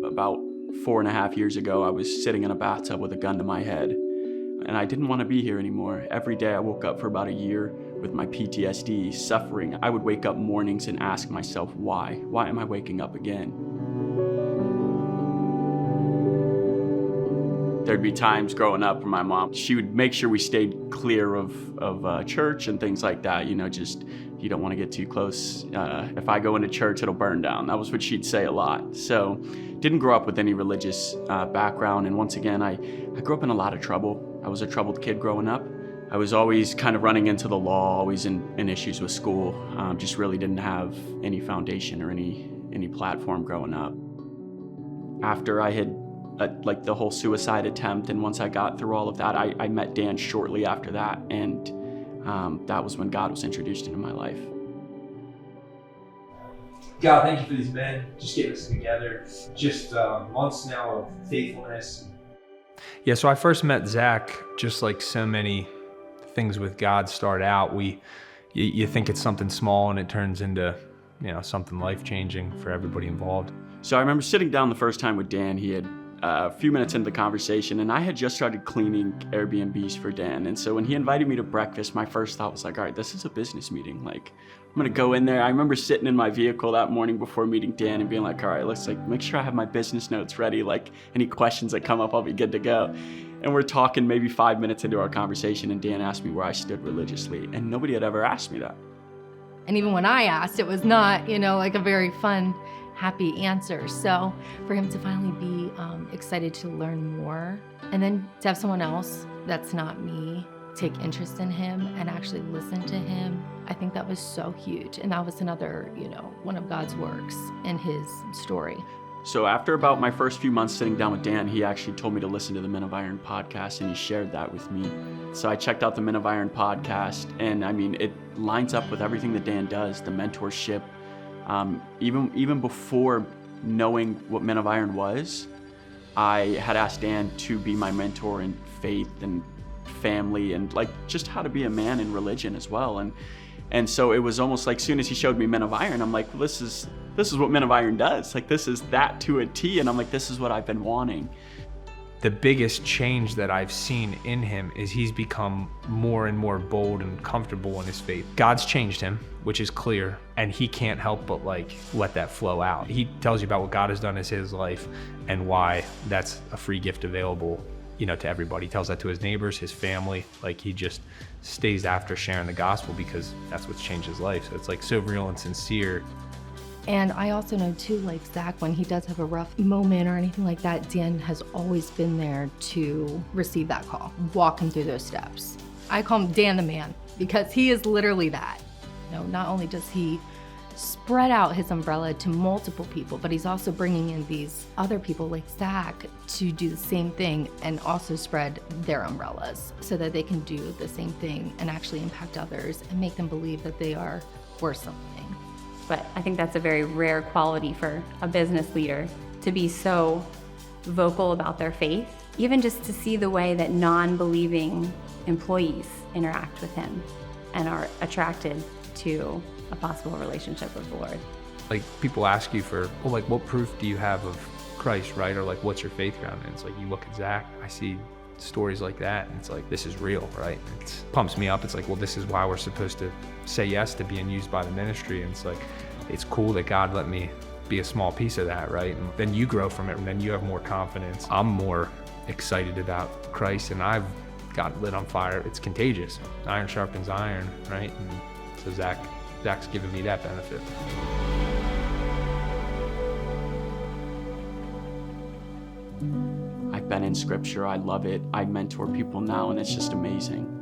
about 4.5 years ago, I was sitting in a bathtub with a gun to my head, and I didn't want to be here anymore. Every day I woke up for about a year with my PTSD, suffering. I would wake up mornings and ask myself, why? Why am I waking up again? There'd be times growing up where my mom, she would make sure we stayed clear of church and things like that. Just, you don't want to get too close. If I go into church, it'll burn down. That was what she'd say a lot. So didn't grow up with any religious background. And once again, I grew up in a lot of trouble. I was a troubled kid growing up. I was always kind of running into the law, always in issues with school. Just really didn't have any foundation or any platform growing up. After I had like the whole suicide attempt, and once I got through all of that, I met Dan shortly after that, and that was when God was introduced into my life. God, thank you for these men, just getting us together, just months now of faithfulness. Yeah, so I first met Zack, just like so many things with God start out, you think it's something small and it turns into something life-changing for everybody involved. So I remember sitting down the first time with Dan. He had a few minutes into the conversation, and I had just started cleaning Airbnbs for Dan. And so when he invited me to breakfast, my first thought was like, all right, this is a business meeting. Like, I'm gonna go in there. I remember sitting in my vehicle that morning before meeting Dan and being like, all right, let's make sure I have my business notes ready. Like, any questions that come up, I'll be good to go. And we're talking maybe 5 minutes into our conversation, and Dan asked me where I stood religiously, and nobody had ever asked me that. And even when I asked, it was not, like a very fun, happy answer. So for him to finally be excited to learn more, and then to have someone else that's not me take interest in him and actually listen to him, I think that was so huge. And that was another, one of God's works in his story. So after about my first few months sitting down with Dan, he actually told me to listen to the Men of Iron podcast, and he shared that with me. So I checked out the Men of Iron podcast, and it lines up with everything that Dan does, the mentorship. Even before knowing what Men of Iron was, I had asked Dan to be my mentor in faith and family, and just how to be a man in religion as well. And so it was almost like, as soon as he showed me Men of Iron, I'm like, well, this is what Men of Iron does. This is that to a T. And I'm like, this is what I've been wanting. The biggest change that I've seen in him is he's become more and more bold and comfortable in his faith. God's changed him, which is clear, and he can't help but let that flow out. He tells you about what God has done in his life and why that's a free gift available, to everybody. He tells that to his neighbors, his family. He just stays after sharing the gospel because that's what's changed his life. So it's so real and sincere. And I also know too, Zack, when he does have a rough moment or anything like that, Dan has always been there to receive that call, walk him through those steps. I call him Dan the man because he is literally that. Not only does he spread out his umbrella to multiple people, but he's also bringing in these other people like Zack to do the same thing and also spread their umbrellas so that they can do the same thing and actually impact others and make them believe that they are worth something. But I think that's a very rare quality for a business leader, to be so vocal about their faith, even just to see the way that non-believing employees interact with him and are attracted to a possible relationship with the Lord. People ask you for, what proof do you have of Christ, right? Or what's your faith ground? And it's you look at Zack, I see stories like that, and it's this is real, right? It pumps me up. It's this is why we're supposed to say yes to being used by the ministry. And it's cool that God let me be a small piece of that, right? And then you grow from it, and then you have more confidence. I'm more excited about Christ, and I've got lit on fire. It's contagious. Iron sharpens iron, right? And so Zack's given me that benefit. I've been in scripture. I love it. I mentor people now, and it's just amazing.